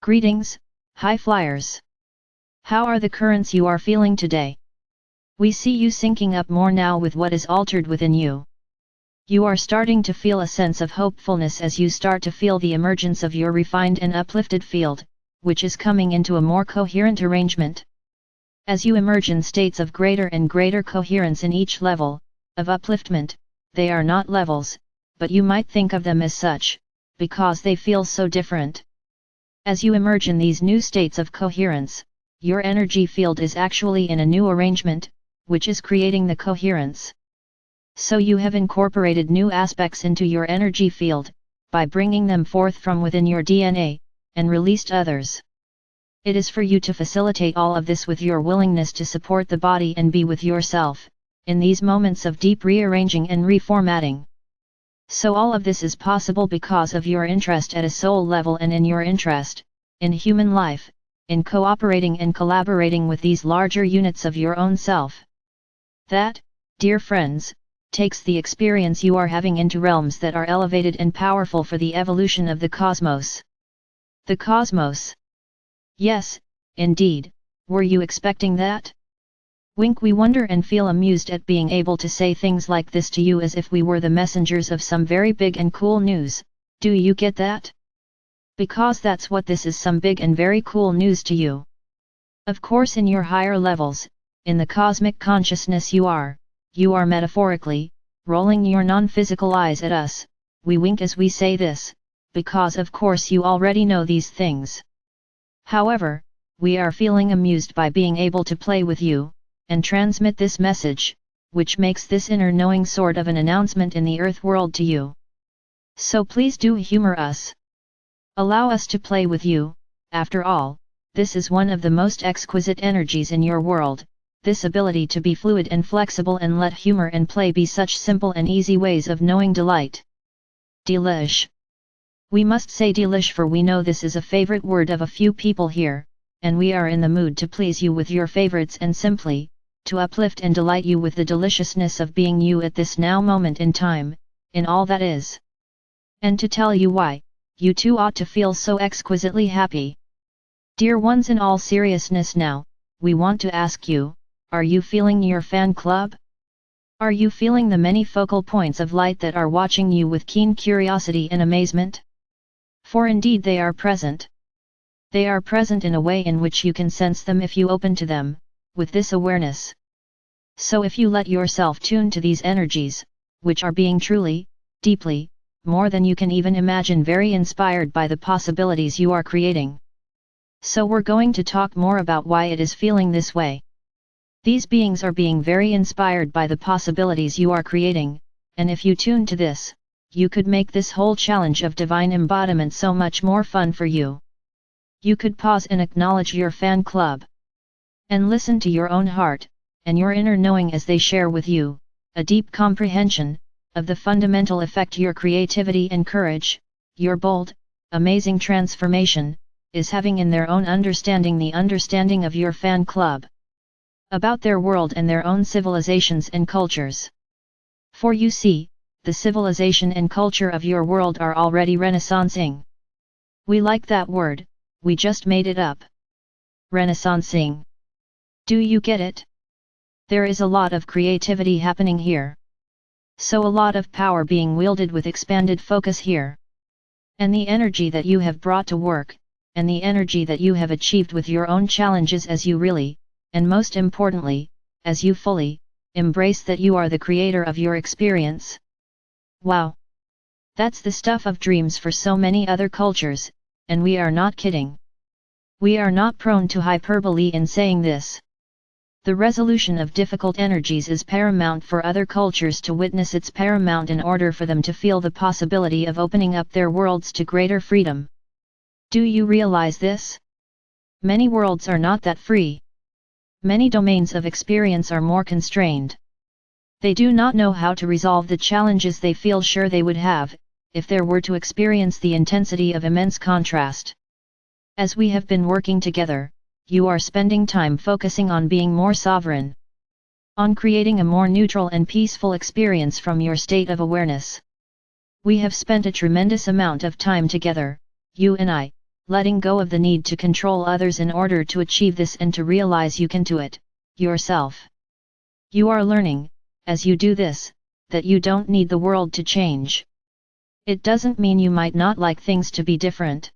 Greetings, high flyers. How are the currents you are feeling today? We see you syncing up more now with what is altered within you. You are starting to feel a sense of hopefulness as you start to feel the emergence of your refined and uplifted field, which is coming into a more coherent arrangement. As you emerge in states of greater and greater coherence in each level of upliftment, they are not levels, but you might think of them as such, because they feel so different. As you emerge in these new states of coherence, your energy field is actually in a new arrangement, which is creating the coherence. So you have incorporated new aspects into your energy field, by bringing them forth from within your DNA, and released others. It is for you to facilitate all of this with your willingness to support the body and be with yourself, in these moments of deep rearranging and reformatting. So all of this is possible because of your interest at a soul level and in your interest, in human life, in cooperating and collaborating with these larger units of your own self. That, dear friends, takes the experience you are having into realms that are elevated and powerful for the evolution of the cosmos. The cosmos. Yes, indeed, were you expecting that? Wink. We wonder and feel amused at being able to say things like this to you as if we were the messengers of some very big and cool news. Do you get that? Because that's what this is, some big and very cool news to you. Of course, in your higher levels, in the cosmic consciousness you are metaphorically, rolling your non-physical eyes at us. We wink as we say this, because of course you already know these things. However, we are feeling amused by being able to play with you, and transmit this message, which makes this inner knowing sort of an announcement in the earth world to you. So please do humor us. Allow us to play with you. After all, this is one of the most exquisite energies in your world, this ability to be fluid and flexible and let humor and play be such simple and easy ways of knowing delight. Delish. We must say delish, for we know this is a favorite word of a few people here, and we are in the mood to please you with your favorites and simply, to uplift and delight you with the deliciousness of being you at this now moment in time, in all that is. And to tell you why, you too ought to feel so exquisitely happy. Dear ones, in all seriousness now, we want to ask you, are you feeling your fan club? Are you feeling the many focal points of light that are watching you with keen curiosity and amazement? For indeed they are present. They are present in a way in which you can sense them if you open to them, with this awareness. So if you let yourself tune to these energies, which are being truly, deeply, more than you can even imagine, very inspired by the possibilities you are creating. So we're going to talk more about why it is feeling this way. These beings are being very inspired by the possibilities you are creating, and if you tune to this, you could make this whole challenge of divine embodiment so much more fun for you. You could pause and acknowledge your fan club. And listen to your own heart, and your inner knowing as they share with you, a deep comprehension, of the fundamental effect your creativity and courage, your bold, amazing transformation, is having in their own understanding, the understanding of your fan club. About their world and their own civilizations and cultures. For you see, the civilization and culture of your world are already renaissancing. We like that word, we just made it up. Renaissancing. Do you get it? There is a lot of creativity happening here. So a lot of power being wielded with expanded focus here. And the energy that you have brought to work, and the energy that you have achieved with your own challenges as you really, and most importantly, as you fully, embrace that you are the creator of your experience. Wow! That's the stuff of dreams for so many other cultures, and we are not kidding. We are not prone to hyperbole in saying this. The resolution of difficult energies is paramount for other cultures to witness. It's paramount in order for them to feel the possibility of opening up their worlds to greater freedom. Do you realize this? Many worlds are not that free. Many domains of experience are more constrained. They do not know how to resolve the challenges they feel sure they would have, if there were to experience the intensity of immense contrast. As we have been working together, you are spending time focusing on being more sovereign. On creating a more neutral and peaceful experience from your state of awareness. We have spent a tremendous amount of time together, you and I, letting go of the need to control others in order to achieve this and to realize you can do it, yourself. You are learning, as you do this, that you don't need the world to change. It doesn't mean you might not like things to be different.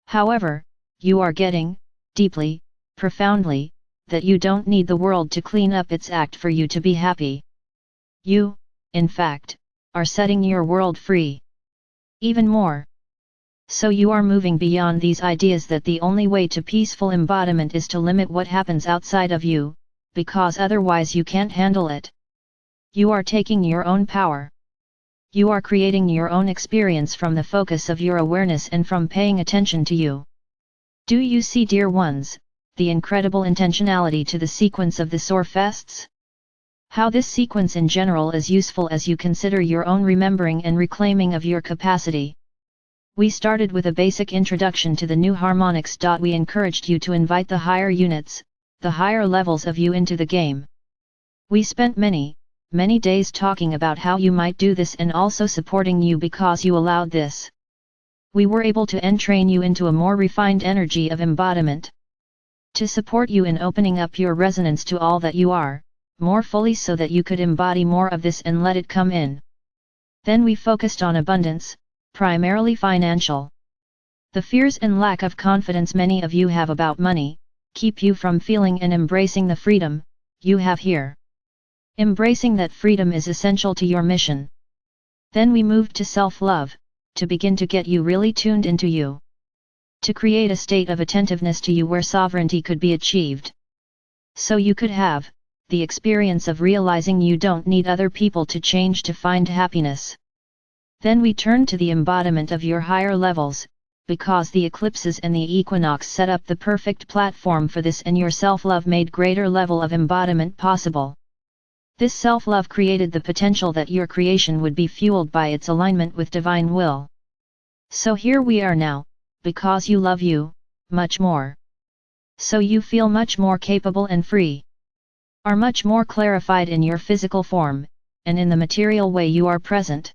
However, you are getting, deeply, profoundly, that you don't need the world to clean up its act for you to be happy. You, in fact, are setting your world free. Even more. So you are moving beyond these ideas that the only way to peaceful embodiment is to limit what happens outside of you, because otherwise you can't handle it. You are taking your own power. You are creating your own experience from the focus of your awareness and from paying attention to you. Do you see, dear ones, the incredible intentionality to the sequence of the Soar Fests? How this sequence in general is useful as you consider your own remembering and reclaiming of your capacity. We started with a basic introduction to the new harmonics. We encouraged you to invite the higher units, the higher levels of you into the game. We spent many days talking about how you might do this and also supporting you because you allowed this. We were able to entrain you into a more refined energy of embodiment. To support you in opening up your resonance to all that you are, more fully so that you could embody more of this and let it come in. Then we focused on abundance, primarily financial. The fears and lack of confidence many of you have about money, keep you from feeling and embracing the freedom you have here. Embracing that freedom is essential to your mission. Then we moved to self-love, to begin to get you really tuned into you. To create a state of attentiveness to you where sovereignty could be achieved. So you could have the experience of realizing you don't need other people to change to find happiness. Then we turned to the embodiment of your higher levels, because the eclipses and the equinox set up the perfect platform for this, and your self-love made greater level of embodiment possible. This self-love created the potential that your creation would be fueled by its alignment with divine will. So here we are now, because you love you, much more. So you feel much more capable and free. Are much more clarified in your physical form, and in the material way you are present.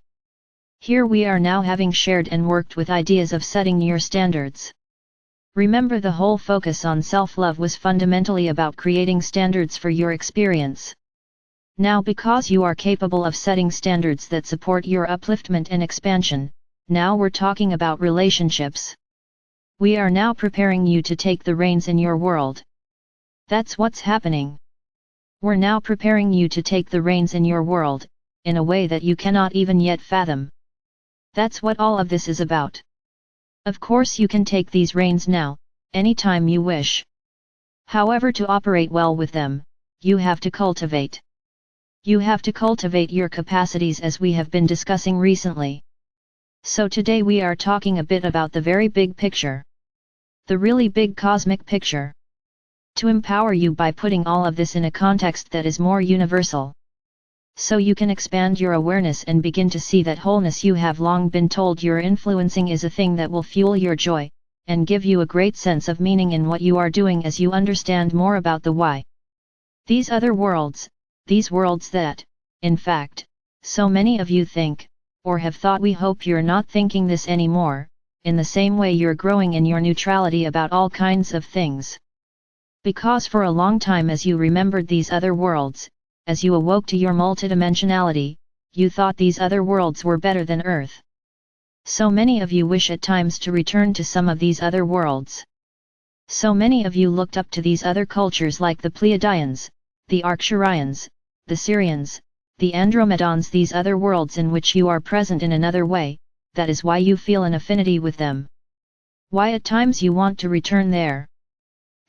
Here we are now, having shared and worked with ideas of setting your standards. Remember, the whole focus on self-love was fundamentally about creating standards for your experience. Now, because you are capable of setting standards that support your upliftment and expansion, now we're talking about relationships. We are now preparing you to take the reins in your world. That's what's happening. We're now preparing you to take the reins in your world, in a way that you cannot even yet fathom. That's what all of this is about. Of course you can take these reins now, anytime you wish. However, to operate well with them, you have to cultivate. You have to cultivate your capacities, as we have been discussing recently. So today we are talking a bit about the very big picture. The really big cosmic picture. To empower you by putting all of this in a context that is more universal. So you can expand your awareness and begin to see that wholeness you have long been told you're influencing is a thing that will fuel your joy, and give you a great sense of meaning in what you are doing as you understand more about the why. These other worlds, these worlds that, in fact, so many of you think, or have thought. We hope you're not thinking this anymore, in the same way you're growing in your neutrality about all kinds of things. Because for a long time, as you remembered these other worlds, as you awoke to your multidimensionality, you thought these other worlds were better than Earth. So many of you wish at times to return to some of these other worlds. So many of you looked up to these other cultures like the Pleiadians, the Arcturians, the Syrians, the Andromedans, these other worlds in which you are present in another way. That is why you feel an affinity with them. Why at times you want to return there.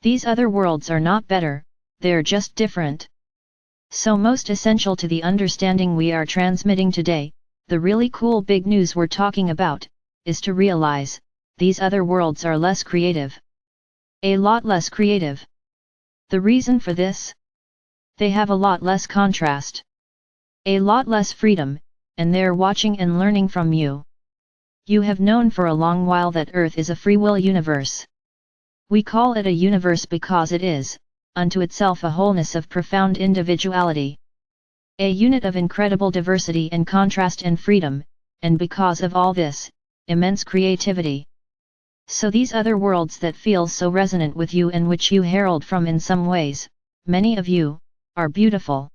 These other worlds are not better, they're just different. So most essential to the understanding we are transmitting today, the really cool big news we're talking about, is to realize, these other worlds are less creative. A lot less creative. The reason for this? They have a lot less contrast. A lot less freedom, and they're watching and learning from you. You have known for a long while that Earth is a free will universe. We call it a universe because it is, unto itself, a wholeness of profound individuality. A unit of incredible diversity and contrast and freedom, and because of all this, immense creativity. So these other worlds that feel so resonant with you and which you herald from in some ways, many of you, are beautiful.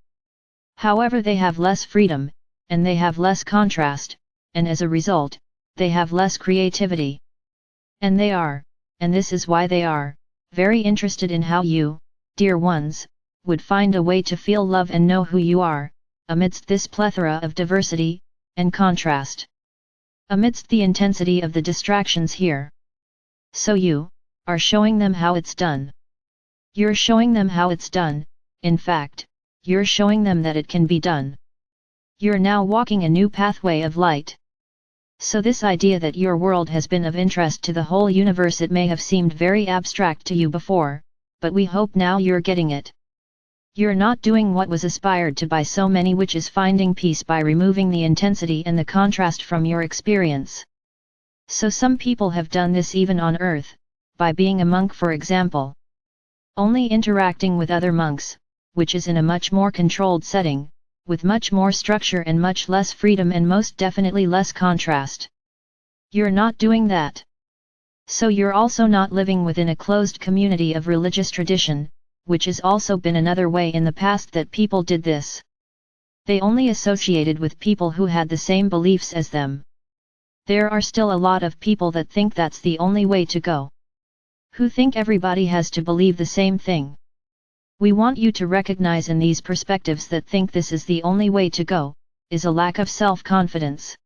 However, they have less freedom, and they have less contrast, and as a result, they have less creativity. And they are, and this is why they are, very interested in how you, dear ones, would find a way to feel love and know who you are, amidst this plethora of diversity, and contrast. Amidst the intensity of the distractions here. So you, are showing them how it's done. You're showing them how it's done, in fact, you're showing them that it can be done. You're now walking a new pathway of light. So this idea that your world has been of interest to the whole universe, it may have seemed very abstract to you before, but we hope now you're getting it. You're not doing what was aspired to by so many, which is finding peace by removing the intensity and the contrast from your experience. So some people have done this even on earth, by being a monk for example. Only interacting with other monks, which is in a much more controlled setting, with much more structure and much less freedom and most definitely less contrast. You're not doing that. So you're also not living within a closed community of religious tradition, which has also been another way in the past that people did this. They only associated with people who had the same beliefs as them. There are still a lot of people that think that's the only way to go. Who think everybody has to believe the same thing. We want you to recognize in these perspectives that think this is the only way to go, is a lack of self-confidence.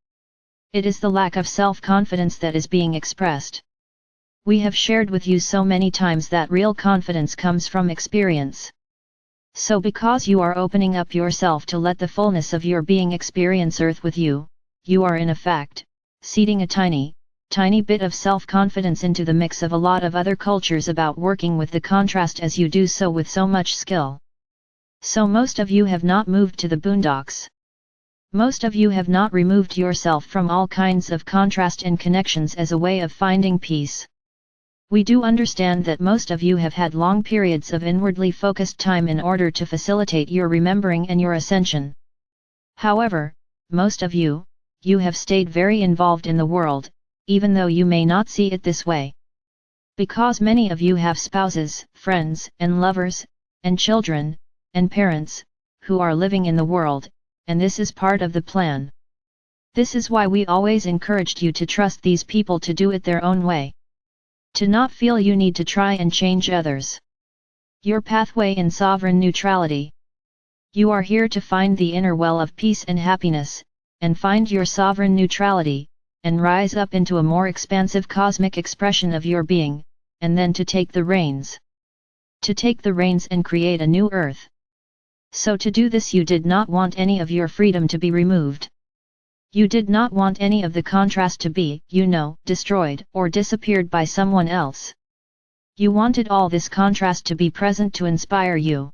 It is the lack of self-confidence that is being expressed. We have shared with you so many times that real confidence comes from experience. So because you are opening up yourself to let the fullness of your being experience earth with you, you are in effect, seeding a tiny bit of self-confidence into the mix of a lot of other cultures about working with the contrast as you do so with so much skill. So most of you have not moved to the boondocks. Most of you have not removed yourself from all kinds of contrast and connections as a way of finding peace. We do understand that most of you have had long periods of inwardly focused time in order to facilitate your remembering and your ascension. However, most of you have stayed very involved in the world, even though you may not see it this way. Because many of you have spouses, friends, and lovers, and children, and parents, who are living in the world, and this is part of the plan. This is why we always encouraged you to trust these people to do it their own way. To not feel you need to try and change others. Your pathway in sovereign neutrality. You are here to find the inner well of peace and happiness, and find your sovereign neutrality, and rise up into a more expansive cosmic expression of your being, and then to take the reins. To take the reins and create a new earth. So to do this you did not want any of your freedom to be removed. You did not want any of the contrast to be, destroyed or disappeared by someone else. You wanted all this contrast to be present to inspire you.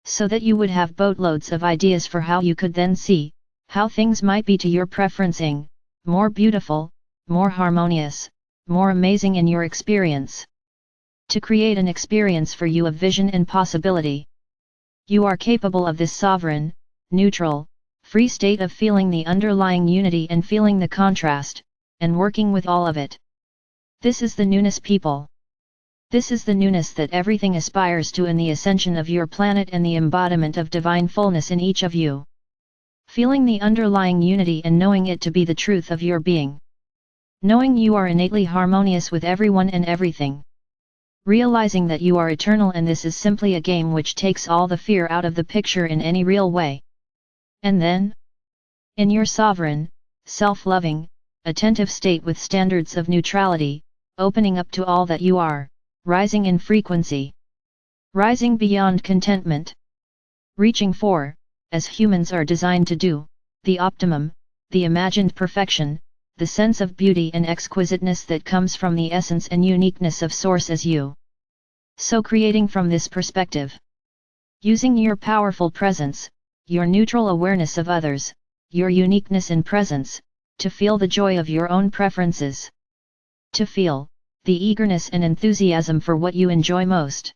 So that you would have boatloads of ideas for how you could then see, how things might be to your preferencing, more beautiful, more harmonious, more amazing in your experience. To create an experience for you of vision and possibility. You are capable of this sovereign, neutral, free state of feeling the underlying unity and feeling the contrast, and working with all of it. This is the newness, people. This is the newness that everything aspires to in the ascension of your planet and the embodiment of divine fullness in each of you. Feeling the underlying unity and knowing it to be the truth of your being. Knowing you are innately harmonious with everyone and everything. Realizing that you are eternal and this is simply a game which takes all the fear out of the picture in any real way. And then, in your sovereign, self-loving, attentive state with standards of neutrality, opening up to all that you are, rising in frequency. Rising beyond contentment. Reaching for, as humans are designed to do, the optimum, the imagined perfection, the sense of beauty and exquisiteness that comes from the essence and uniqueness of Source as you. So creating from this perspective. Using your powerful presence, your neutral awareness of others, your uniqueness in presence, to feel the joy of your own preferences. To feel the eagerness and enthusiasm for what you enjoy most.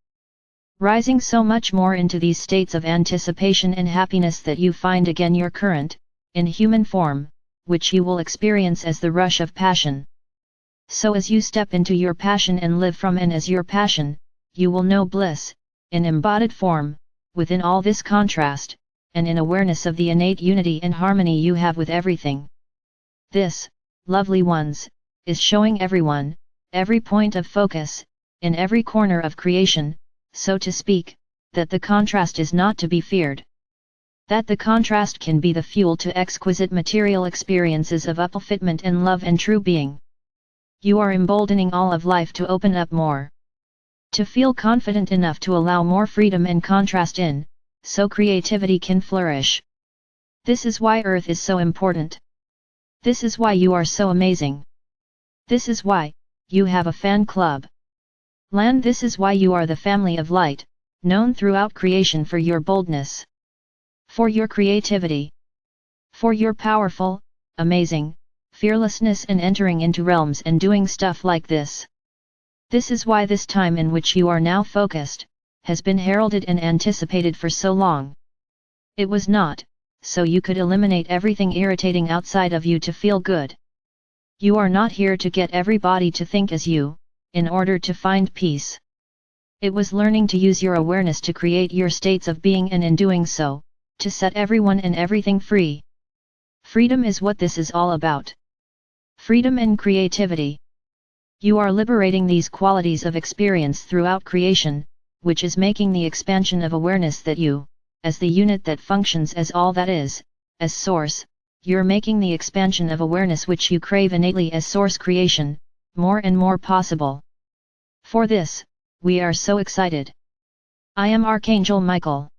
Rising so much more into these states of anticipation and happiness that you find again your current, in human form, which you will experience as the rush of passion. So as you step into your passion and live from and as your passion, you will know bliss, in embodied form, within all this contrast, and in awareness of the innate unity and harmony you have with everything. This, lovely ones, is showing everyone, every point of focus, in every corner of creation, so to speak, that the contrast is not to be feared. That the contrast can be the fuel to exquisite material experiences of upliftment and love and true being. You are emboldening all of life to open up more. To feel confident enough to allow more freedom and contrast in, so creativity can flourish. This is why Earth is so important. This is why you are so amazing. This is why you have a fan club. Land, this is why you are the family of light, known throughout creation for your boldness. For your creativity. For your powerful, amazing, fearlessness in entering into realms and doing stuff like this. This is why this time in which you are now focused, has been heralded and anticipated for so long. It was not, so you could eliminate everything irritating outside of you to feel good. You are not here to get everybody to think as you, in order to find peace. It was learning to use your awareness to create your states of being and in doing so, to set everyone and everything free. Freedom is what this is all about. Freedom and creativity. You are liberating these qualities of experience throughout creation, which is making the expansion of awareness that you, as the unit that functions as all that is, as source, you're making the expansion of awareness which you crave innately as source creation, more and more possible. For this, we are so excited. I am Archangel Michael.